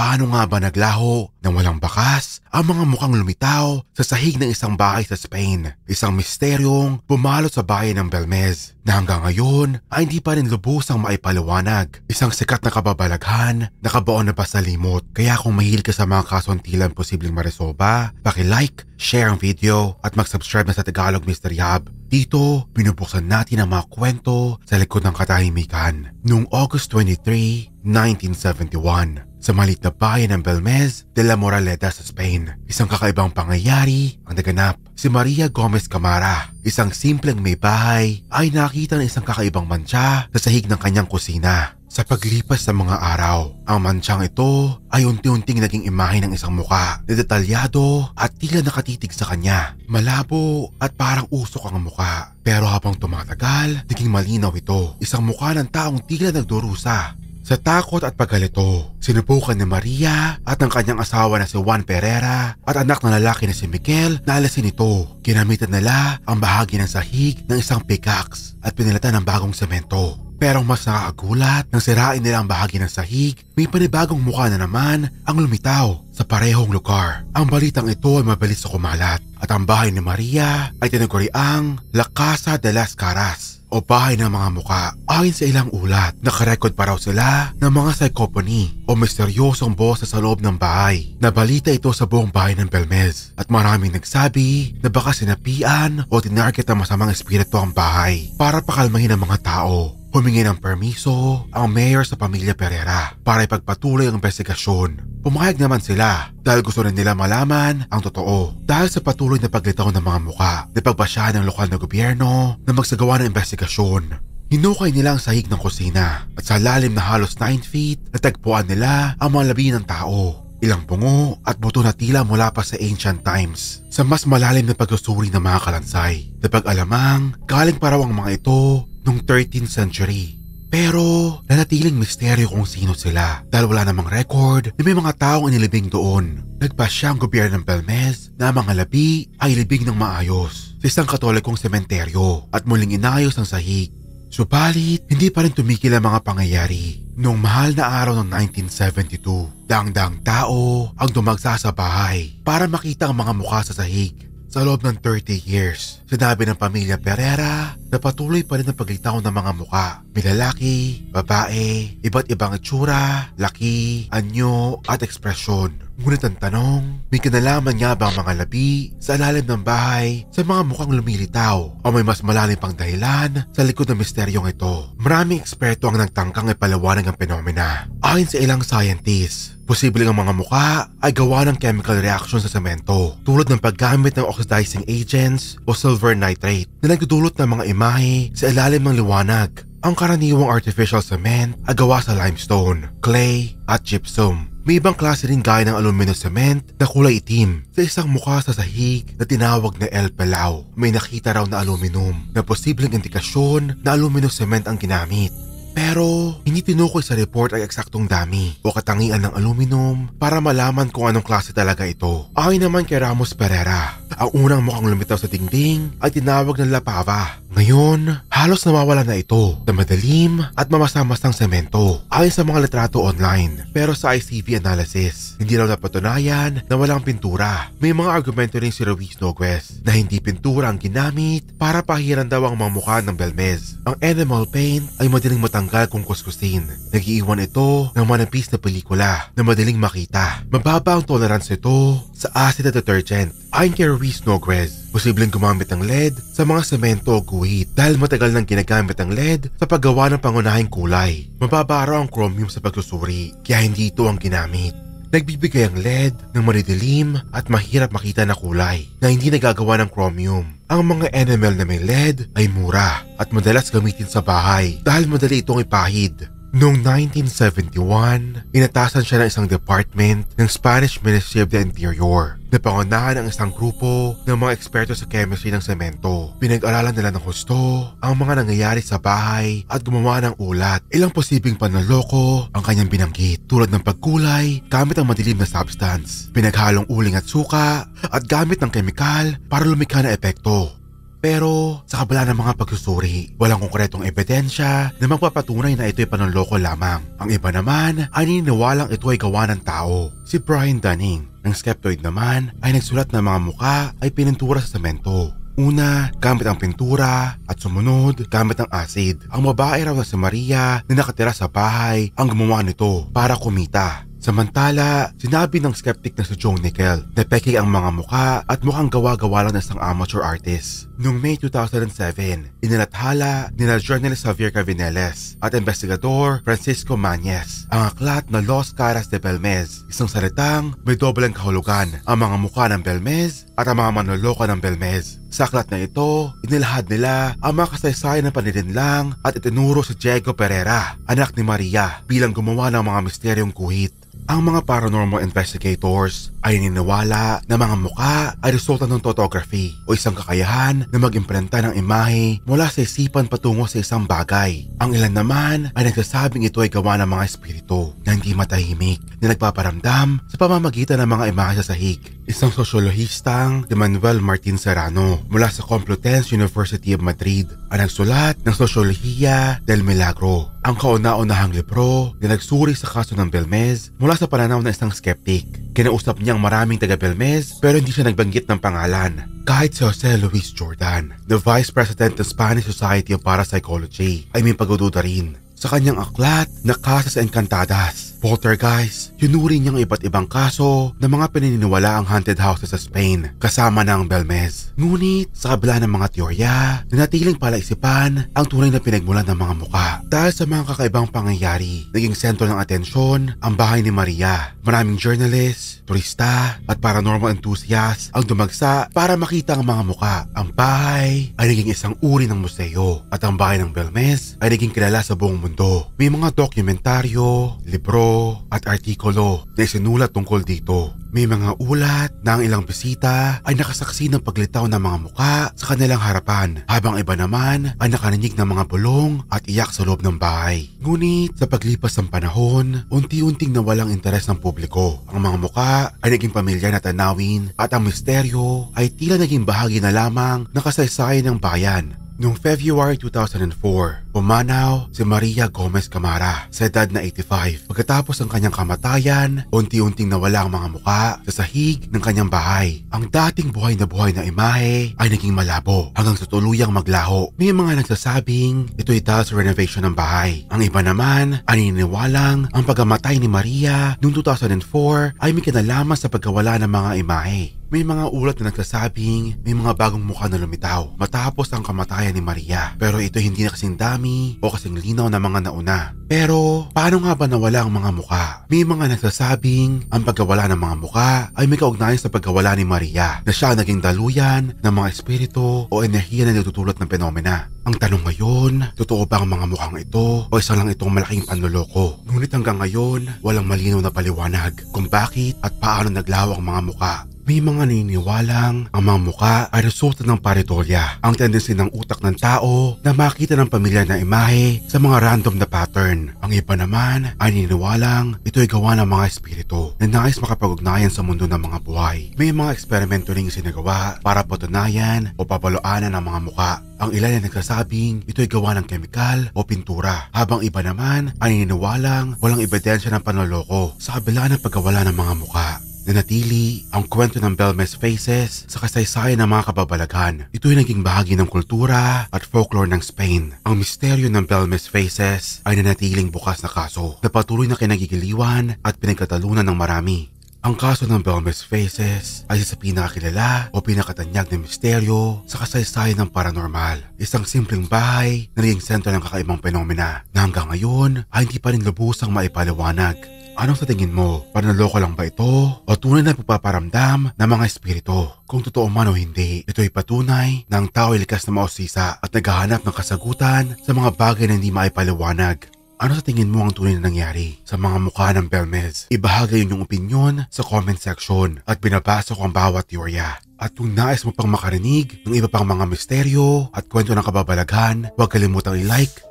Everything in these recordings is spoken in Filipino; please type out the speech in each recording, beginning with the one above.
Paano nga ba naglaho ng walang bakas ang mga mukhang lumitaw sa sahig ng isang bahay sa Spain? Isang misteryong bumalot sa bayan ng Belmez na hanggang ngayon ay hindi pa rin lubusang maipaliwanag. Isang sikat na kababalaghan, nakabaon na pasalimot. Kaya kung mahilig ka sa mga kasong tila posibleng maresolba, paki-like, share ang video at mag-subscribe na sa Tagalog Mystery Hub. Dito, binubuksan natin ang mga kwento sa likod ng katahimikan. Noong August 23, 1971, sa maliit na bayan ng Belmez de la Moraleda sa Spain, isang kakaibang pangyayari ang naganap. Si Maria Gomez Camara, isang simpleng may bahay, ay nakita ng isang kakaibang mantsa sa sahig ng kanyang kusina. Sa paglipas ng mga araw, ang mantsang ito ay unti-unting naging imahe ng isang muka na detalyado at tila nakatitig sa kanya. Malabo at parang usok ang muka. Pero habang tumatagal, naging malinaw ito. Isang muka ng taong tila nagdurusa. Sa takot at pagkalito, sinubukan ni Maria at ang kanyang asawa na si Juan Pereira at anak na lalaki na si Miguel na alasin ito. Ginamitan nila ang bahagi ng sahig ng isang pickaxe at pinalitan ng bagong semento. Pero mas nakakagulat nang sirain nila ang bahagi ng sahig, may panibagong mukha na naman ang lumitaw sa parehong lugar. Ang balitang ito ay mabilis na kumalat at ang bahay ni Maria ay tinaguriang La Casa de las Caras o bahay ng mga muka. Ayon sa ilang ulat, nakarecord pa raw sila ng mga psychophony o misteryosong boses sa loob ng bahay. Nabalita ito sa buong bahay ng Belmez at maraming nagsabi na baka sinapian o tinarget ng masamang espiritu ang bahay para pakalmahin ang mga tao. Humingi ng permiso ang mayor sa pamilya Pereira para ipagpatuloy ang investigasyon. Pumayag naman sila dahil gusto rin nila malaman ang totoo. Dahil sa patuloy na paglitaw ng mga muka, napagpasyahan ng lokal na gobyerno na magsagawa ng investigasyon. Hinukay nila ang sahig ng kusina at sa lalim na halos 9 feet, natagpuan nila ang mga labi ng tao. Ilang bungo at buto na tila mula pa sa ancient times. Sa mas malalim na pagsusuri ng mga kalansay, napag-alamang galing pa raw ang mga ito noong 13th century. Pero nanatiling misteryo kung sino sila dahil wala namang record na may mga taong inilibing doon. Nagpasya ang gobyerno ng Belmez na ang mga labi ay ilibing ng maayos sa isang katolikong sementeryo at muling inayos ang sahig. Subalit, hindi pa rin tumigil ang mga pangyayari. Noong mahal na araw ng 1972, daang-daang tao ang dumagsa sa bahay para makita ang mga mukha sa sahig. Sa loob ng 30 years, sinabi ng pamilya Pereira na patuloy pa rin ang paglitaw ng mga muka. May lalaki, babae, iba't ibang itsura, laki, anyo at ekspresyon. Ngunit ang tanong, may kinalaman nga ba ang mga labi sa ilalim ng bahay sa mga mukhang lumilitaw o may mas malalim pang dahilan sa likod ng misteryong ito? Maraming eksperto ang nagtangkang ipaliwanag ang fenomena. Ayon sa ilang scientists, posibleng ang mga muka ay gawa ng chemical reaction sa semento tulad ng paggamit ng oxidizing agents o silver nitrate na nagdudulot ng mga imahe sa ilalim ng liwanag. Ang karaniwang artificial cement ay gawa sa limestone, clay at gypsum. May ibang klase rin gaya ng aluminum cement na kulay itim. Sa isang mukha sa sahig na tinawag na El Pelao, may nakita raw na aluminum na posibleng indikasyon na aluminum cement ang ginamit. Pero hindi tinukoy sa report ay eksaktong dami o katangian ng aluminum para malaman kung anong klase talaga ito. Ayon naman kay Ramos Pereira, ang unang mukhang lumitaw sa dingding ay tinawag ng La Pava. Ngayon, halos nawawala na ito na madalim at mamasa-masang semento ayon sa mga litrato online. Pero sa ICV analysis, hindi raw napatunayan na walang pintura. May mga argumento rin si Ruiz Noguez na hindi pintura ang ginamit para pahiran daw ang mga mukha ng Belmez. Ang enamel paint ay madaling matanggal kung kuskusin. Nag-iiwan ito ng manipis na pelikula na madaling makita. Mababa ang tolerance ito sa acid at detergent. Ayon kay Ruiz Noguez, posibleng gumamit ng lead sa mga semento o guhit dahil matagal nang ginagamit ang lead sa paggawa ng pangunahing kulay. Mababa raw ang chromium sa pagsusuri kaya hindi ito ang ginamit. Nagbibigay ang lead ng manidilim at mahirap makita na kulay na hindi nagagawa ng chromium. Ang mga enamel na may lead ay mura at madalas gamitin sa bahay dahil madali itong ipahid. Noong 1971, inatasan siya ng isang department ng Spanish Ministry of the Interior na pangunahan ang isang grupo ng mga eksperto sa chemistry ng semento. Pinag-aralan nila ng husto ang mga nangyayari sa bahay at gumawa ng ulat. Ilang posibleng panloloko ang kanyang binanggit tulad ng pagkulay gamit ang madilim na substance, pinaghalong uling at suka at gamit ng kemikal para lumikha na epekto. Pero sa kabila ng mga pagsusuri, walang konkretong ebidensya na magpapatunay na ito'y panloloko lamang. Ang iba naman ay naniniwalang ito ay gawa ng tao. Si Brian Dunning ng Skeptoid naman ay nagsulat na mga muka ay pinintura sa semento. Una, gamit ang pintura at sumunod, gamit ang acid. Ang babae raw na si Maria na nakatira sa bahay ang gumawa nito para kumita. Samantala, sinabi ng skeptic na si Joe Nickel na peke ang mga muka at mukhang gawa-gawa lang ng isang amateur artist. Noong May 2007, inilathala ni na journalist Javier Cavineles at investigador Francisco Mañez ang aklat na Los Caras de Belmez, isang salitang may dobleng kahulugan, ang mga muka ng Belmez at ang mga manloloko ng Belmez. Sa aklat na ito, inilahad nila ang mga kasaysayan ng panininlang at itinuro si Diego Pereira, anak ni Maria, bilang gumawa ng mga misteryong guhit. Ang mga paranormal investigators ay naniniwala na mga muka ay resulta ng photography o isang kakayahan na mag-imprenta ng imahe mula sa isipan patungo sa isang bagay. Ang ilan naman ay nagsasabing ito ay gawa ng mga espiritu na hindi matahimik na nagpaparamdam sa pamamagitan ng mga imahe sa sahig. Isang sosyolohistang si Manuel Martin Serrano mula sa Complutense University of Madrid ang nagsulat ng Sociología del Milagro, ang kauna-unahang libro na nagsuri sa kaso ng Belmez mula sa pananaw ng isang skeptic. Kinausap niyang maraming taga-Belmez pero hindi siya nagbanggit ng pangalan. Kahit si Jose Luis Jordan, the Vice President ng Spanish Society of Parapsychology, ay may pagdududa rin. Sa kanyang aklat na Casas Encantadas, Poltergeist, hinuri niyang iba't ibang kaso ng mga pinaniniwala ang haunted houses sa Spain, kasama ng Belmez. Ngunit sa kabila ng mga teorya, nanatiling palaisipan ang tunay na pinagmulan ng mga muka. Dahil sa mga kakaibang pangyayari, naging sentro ng atensyon ang bahay ni Maria. Maraming journalists, turista at paranormal enthusiasts ang dumagsa para makita ang mga muka. Ang bahay ay naging isang uri ng museo at ang bahay ng Belmez ay naging kilala sa buong mundo. May mga dokumentaryo, libro at artikulo na isinulat tungkol dito. May mga ulat na ang ilang bisita ay nakasaksi ng paglitaw ng mga muka sa kanilang harapan, habang iba naman ay nakarinig ng mga bulong at iyak sa loob ng bahay. Ngunit sa paglipas ng panahon, unti-unting nawalang interes ng publiko. Ang mga muka ay naging pamilyar na tanawin at ang misteryo ay tila naging bahagi na lamang ng kasaysayan ng bayan. Noong February 2004, pumanaw si Maria Gomez Camara sa edad na 85. Pagkatapos ng kanyang kamatayan, unti-unting nawala ang mga muka sa sahig ng kanyang bahay. Ang dating buhay na imahe ay naging malabo hanggang sa tuluyang maglaho. May mga nagsasabing ito'y dahil sa renovation ng bahay. Ang iba naman ay naniniwalang ang pagkamatay ni Maria noong 2004 ay may kinalaman sa pagkawala ng mga imahe. May mga ulat na nagsasabing may mga bagong mukha na lumitaw matapos ang kamatayan ni Maria. Pero ito hindi na kasing dami o kasing linaw na mga nauna. Pero paano nga ba nawala ang mga mukha? May mga nagsasabing ang pagkawala ng mga mukha ay may kaugnayan sa pagkawala ni Maria na siya naging daluyan ng mga espiritu o enerhiya na nagtutulot ng penomena. Ang tanong ngayon, totoo ba ang mga mukhang ito o isa lang itong malaking panloloko? Ngunit hanggang ngayon, walang malinaw na paliwanag kung bakit at paano naglaho ang mga mukha. May mga naniniwalang ang mga muka ay resulta ng pareidolia, ang tendency ng utak ng tao na makita ng pamilyar na imahe sa mga random na pattern. Ang iba naman ay naniniwalang ito ay gawa ng mga espiritu na nais makapag-ugnayan sa mundo ng mga buhay. May mga eksperimento ring sinagawa para patunayan o papaluanan ang mga muka. Ang ilan ay nagsasabing ito ay gawa ng kemikal o pintura, habang iba naman ay naniniwalang walang ebidensya ng panloloko sa kabila ng pagkawala ng mga muka. Nanatili ang kwento ng Belmez Faces sa kasaysayan ng mga kababalaghan. Ito ay naging bahagi ng kultura at folklore ng Spain. Ang misteryo ng Belmez Faces ay nanatiling bukas na kaso na patuloy na kinagigiliwan at pinagkatalunan ng marami. Ang kaso ng Belmez Faces ay isa sa pinakakilala o pinakatanyag na misteryo sa kasaysayan ng paranormal. Isang simpleng bahay na naging sentro ng kakaibang penomena na hanggang ngayon ay hindi pa rin lubusang maipaliwanag. Anong sa tingin mo? Panloloko lang ba ito? O tunay na pagpaparamdam ng mga espiritu? Kung totoo man o hindi, ito ay patunay na ang tao ay likas na mausisa at naghahanap ng kasagutan sa mga bagay na hindi maipaliwanag. Ano sa tingin mo ang tunay na nangyari sa mga mukha ng Belmez? Ibahagi yung opinyon sa comment section at binabasa ko ang bawat teorya. At kung nais mo pang makarinig ng iba pang mga misteryo at kwento ng kababalaghan, huwag kalimutang i-like,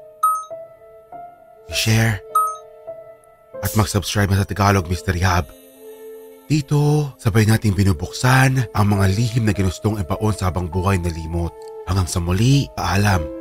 i-share, at mag-subscribe na sa Tagalog Mystery Hub. Dito, sabay nating binubuksan ang mga lihim na ginustong ibaon sa habang buhay na limot. Hanggang sa muli, paalam.